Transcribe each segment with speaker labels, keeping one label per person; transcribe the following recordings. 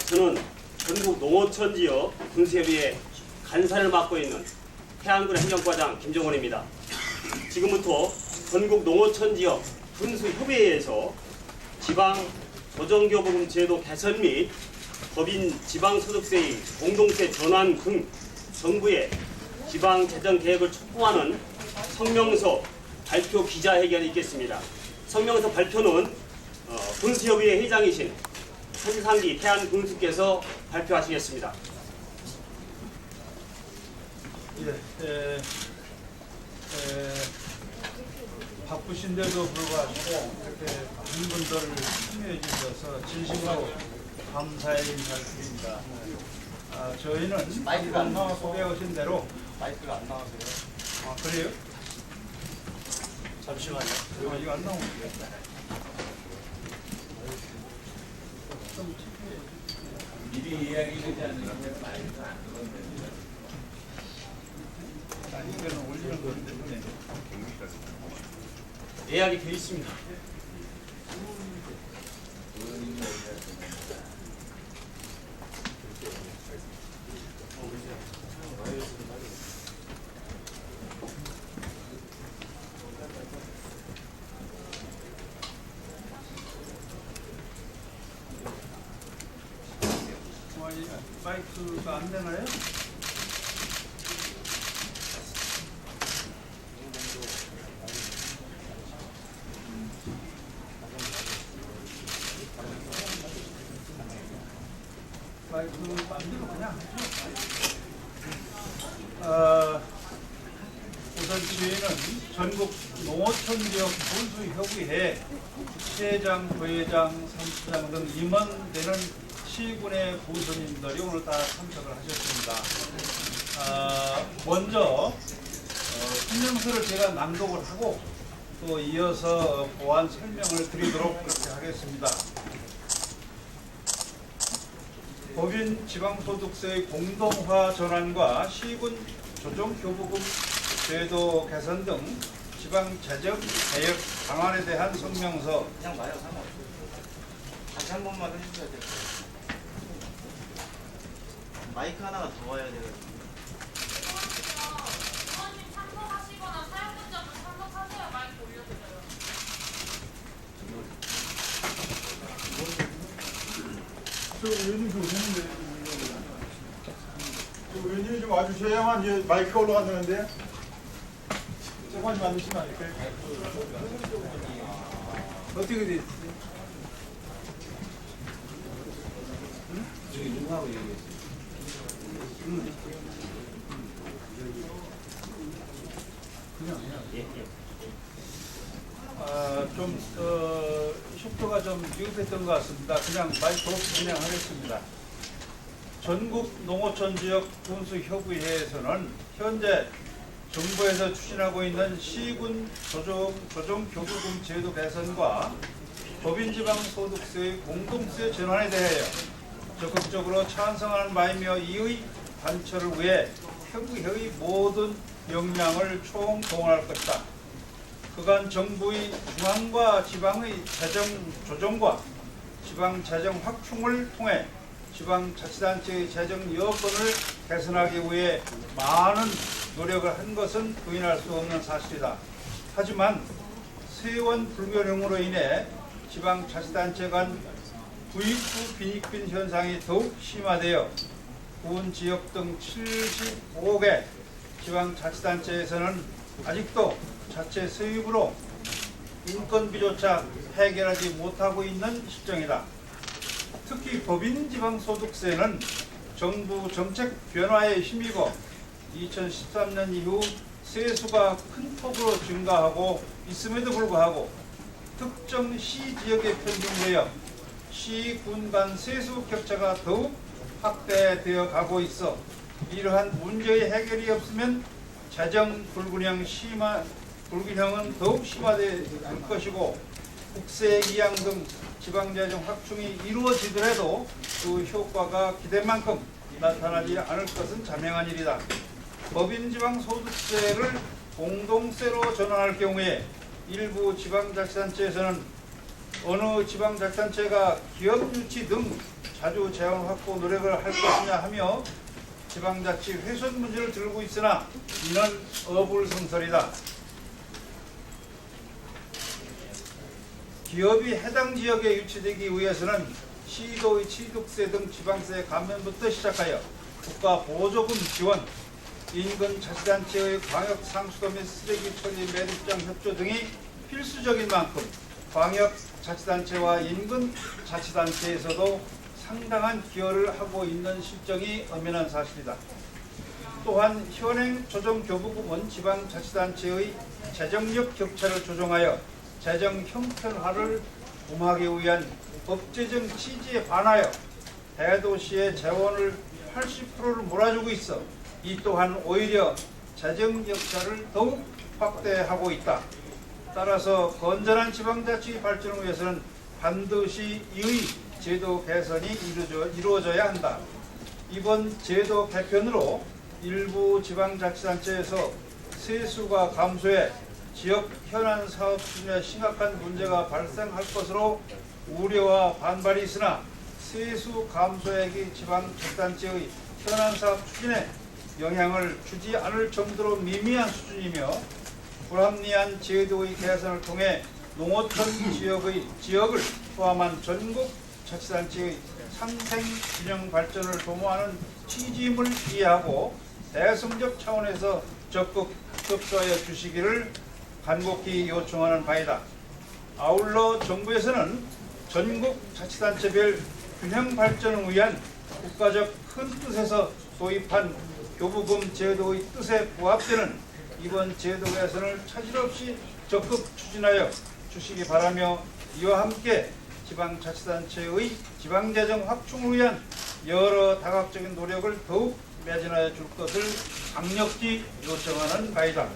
Speaker 1: 저는 전국 농어촌 지역 군수협의회 간사를 맡고 있는 태안군 행정과장 김정원입니다. 지금부터 전국 농어촌 지역 군수협의회에서 지방 조정교부금 제도 개선 및 법인 지방소득세의 공동세 전환 등 정부의 지방재정 계획을 촉구하는 성명서 발표 기자회견이 있겠습니다. 성명서 발표는 군수협의회 회장이신 손상기 태안군수께서 발표하시겠습니다.
Speaker 2: 바쁘신데도 불구하고 이렇게 많은 분들을 참여해 주셔서 진심으로 감사의 인사를 드립니다. 저희는 방금 소개하신 대로
Speaker 3: 마이크가 안 나와서요.
Speaker 2: 아 그래요?
Speaker 3: 잠시만요.
Speaker 2: 이거 안 나오는데.
Speaker 3: 미리 이야기되지 않는 마이크가 안
Speaker 2: 이거는 올리는 거기 때문에.
Speaker 1: 예약이 되어 있습니다.
Speaker 2: 마이크가 안 되나요? 마이크 만들어 그냥 우선 저희는 전국 농어촌 지역 군수협의회 시장, 부회장, 사무처장 등 임원되는 시군의 부서님들이 오늘 다 참석을 하셨습니다. 먼저 성명서를 제가 낭독을 하고 또 이어서 보완 설명을 드리도록 그렇게 하겠습니다. 법인 지방소득세의 공동화 전환과 시군 조정교부금 제도 개선 등 지방재정 개혁 방안에 대한 성명서.
Speaker 3: 그냥 말해요. 상관없어요. 다시 한 번만 해주셔야 돼요. 마이크 하나가 더 와야 돼요.
Speaker 4: 의원님 참석하시거나 사용자분 참석하세요. 마이크 올려드려요.
Speaker 5: 의원님 좀 오셨는데 의원님이 좀 와주셔야만 이제 마이크가 올라간다는데 조금만 만드시면 안 될까요? 어떻게 돼?
Speaker 2: 속도가 좀 미흡했던 것 같습니다. 그냥 마이크 없이 진행하겠습니다. 전국 농어촌 지역 군수협의회에서는 현재 정부에서 추진하고 있는 시군 조정교부금 제도 개선과 법인지방소득세의 공동세 전환에 대하여 적극적으로 찬성하는 바이며 이의 단철을 위해 협의회의 모든 역량을 총동원할 것이다. 그간 정부의 중앙과 지방의 재정 조정과 지방 재정 확충을 통해 지방자치단체의 재정 여건을 개선하기 위해 많은 노력을 한 것은 부인할 수 없는 사실이다. 하지만 세원 불균형으로 인해 지방자치단체 간 부익부 빈익빈 현상이 더욱 심화되어 군 지역 등 75개 지방자치단체에서는 아직도 자체 세입으로 인건비조차 해결하지 못하고 있는 실정이다. 특히 법인지방소득세는 정부 정책 변화에 힘입어 2013년 이후 세수가 큰 폭으로 증가하고 있음에도 불구하고 특정 시 지역에 편중되어 시, 군 간 세수 격차가 더욱 확대되어 가고 있어 이러한 문제의 해결이 없으면 재정 불균형은 더욱 심화될 것이고 국세 이양 등 지방재정 확충이 이루어지더라도 그 효과가 기대한 만큼 나타나지 않을 것은 자명한 일이다. 법인지방소득세를 공동세로 전환할 경우에 일부 지방자치단체에서는 어느 지방자치단체가 기업 유치 등 자주 재원 확보 노력을 할 것이냐 하며 지방자치 훼손 문제를 들고 있으나 이는 어불성설이다. 기업이 해당 지역에 유치되기 위해서는 시도의 취득세 등 지방세 감면부터 시작하여 국가 보조금 지원, 인근 자치단체의 광역 상수도 및 쓰레기 처리 매립장 협조 등이 필수적인 만큼 광역 자치단체와 인근 자치단체에서도 상당한 기여를 하고 있는 실정이 엄연한 사실이다. 또한 현행 조정교부금은 지방자치단체의 재정력 격차를 조정하여 재정 형편화를 도모하기 위한 법제정 취지에 반하여 대도시의 재원을 80%를 몰아주고 있어 이 또한 오히려 재정 격차를 더욱 확대하고 있다. 따라서 건전한 지방자치 발전을 위해서는 반드시 이의 제도 개선이 이루어져야 한다. 이번 제도 개편으로 일부 지방자치단체에서 세수가 감소해 지역 현안 사업 수준에 심각한 문제가 발생할 것으로 우려와 반발이 있으나 세수 감소액이 지방자치단체의 현안 사업 추진에 영향을 주지 않을 정도로 미미한 수준이며 불합리한 제도의 개선을 통해 농어촌 지역을 포함한 전국 자치단체의 상생 균형 발전을 도모하는 취지임을 이해하고 대승적 차원에서 적극 협조하여 주시기를 간곡히 요청하는 바이다. 아울러 정부에서는 전국 자치단체별 균형 발전을 위한 국가적 큰 뜻에서 도입한 교부금 제도의 뜻에 부합되는 이번 제도 개선을 차질 없이 적극 추진하여 주시기 바라며 이와 함께 지방자치단체의 지방재정 확충을 위한 여러 다각적인 노력을 더욱 매진하여 줄 것을 강력히 요청하는 바이다.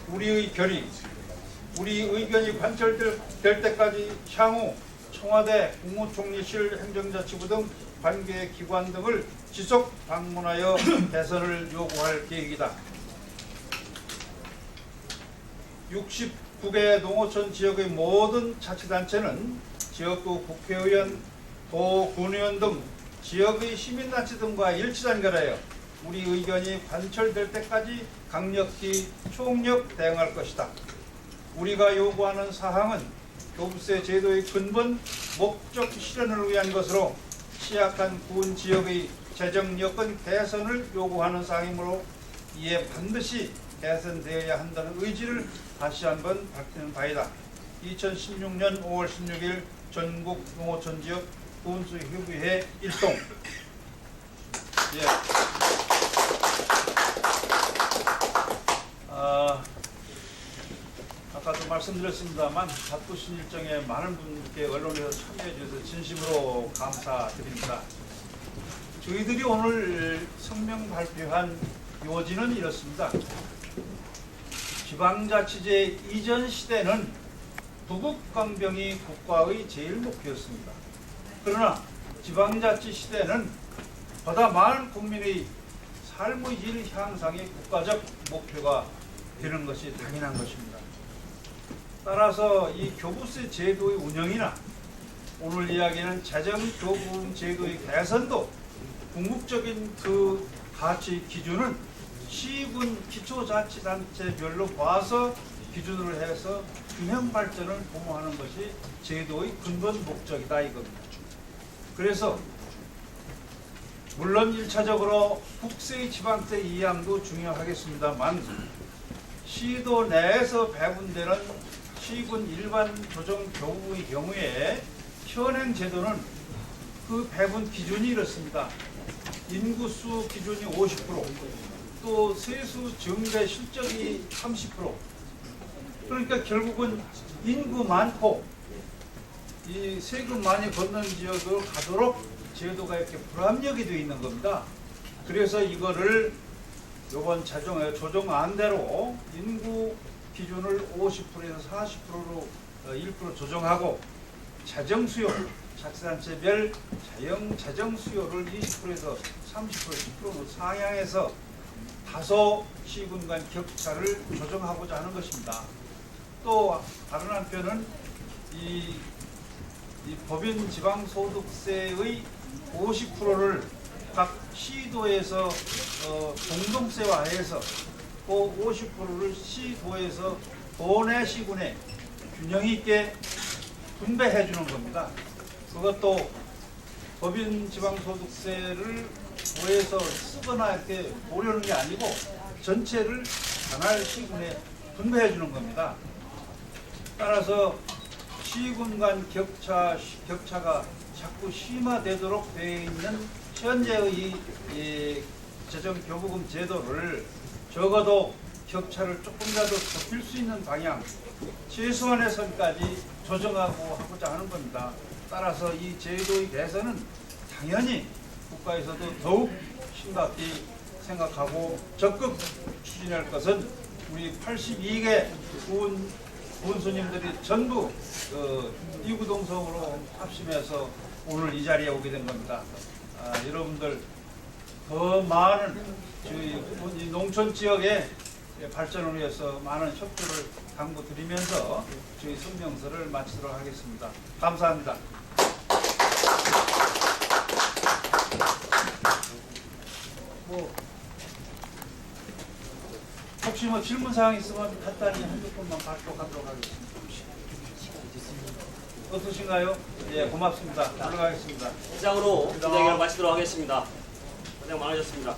Speaker 2: 우리의 결의, 우리 의견이 관철될 때까지 향후 청와대, 국무총리실, 행정자치부 등 관계 기관 등을 지속 방문하여 개선을 요구할 계획이다. 69개 농어촌 지역의 모든 자치단체는 지역구 국회의원, 도, 군의원 등 지역의 시민단체 등과 일치단결하여 우리 의견이 관철될 때까지 강력히 총력 대응할 것이다. 우리가 요구하는 사항은 교부세 제도의 근본 목적 실현을 위한 것으로 취약한 군 지역의 재정 여건 개선을 요구하는 사항이므로 이에 반드시 개선되어야 한다는 의지를 다시 한번 밝히는 바이다. 2016년 5월 16일 전국 농어촌 지역 군수협의회 1동. 아까도 말씀드렸습니다만 바쁘신 일정에 많은 분께 언론에서 참여해 주셔서 진심으로 감사드립니다. 저희들이 오늘 성명 발표한 요지는 이렇습니다. 지방자치제 이전 시대는 부국강병이 국가의 제일 목표였습니다. 그러나 지방자치 시대는 보다 많은 국민의 삶의 질 향상이 국가적 목표가 되는 것이 당연한 것입니다. 따라서 이 교부세 제도의 운영이나 오늘 이야기하는 재정교부금 제도의 개선도 궁극적인 그 가치 기준은 시군 기초자치단체별로 봐서 기준으로 해서 균형 발전을 도모하는 것이 제도의 근본 목적이다 이겁니다. 그래서 물론 1차적으로 국세의 지방세 이양도 중요하겠습니다만 시도 내에서 배분되는 시군 일반 조정 교부의 경우에 현행 제도는 그 배분 기준이 이렇습니다. 인구수 기준이 50%, 또 세수 증대 실적이 30%. 그러니까 결국은 인구 많고 이 세금 많이 걷는 지역으로 가도록 제도가 이렇게 불합리하게 되어 있는 겁니다. 그래서 이거를 이번 조정안대로 인구 기준을 50%에서 40%로 1% 조정하고 재정 수요, 자치단체별 재정 수요를 20%에서 30%, 10%로 상향해서 다소 시군 간 격차를 조정하고자 하는 것입니다. 또 다른 한편은 이 이 법인 지방소득세의 50%를 각 시도에서 공동세화해서 또 50%를 시도에서 도내 시군에 균형 있게 분배해 주는 겁니다. 그것도 법인 지방소득세를 도에서 쓰거나 이렇게 보려는 게 아니고 전체를 관할 시군에 분배해 주는 겁니다. 따라서 시군 간 격차가 자꾸 심화되도록 되어 있는 현재의 이 재정 교부금 제도를 적어도 격차를 조금이라도 좁힐 수 있는 방향, 최소한의 선까지 조정하고 하고자 하는 겁니다. 따라서 이 제도의 개선은 당연히 국가에서도 더욱 심각히 생각하고 적극 추진할 것은 우리 82개 군수님들이 전부 이구동성으로 합심해서 오늘 이 자리에 오게 된 겁니다. 여러분들 더 많은 저희 이 농촌 지역의 발전을 위해서 많은 협조를 당부드리면서 저희 성명서를 마치도록 하겠습니다. 감사합니다. 혹시 질문 사항 있으면 간단히 한두 번만 받고 가도록 하겠습니다. 어떠신가요? 예, 고맙습니다. 올라가겠습니다.
Speaker 1: 이상으로 기자회견을 마치도록 하겠습니다. 고생 많으셨습니다.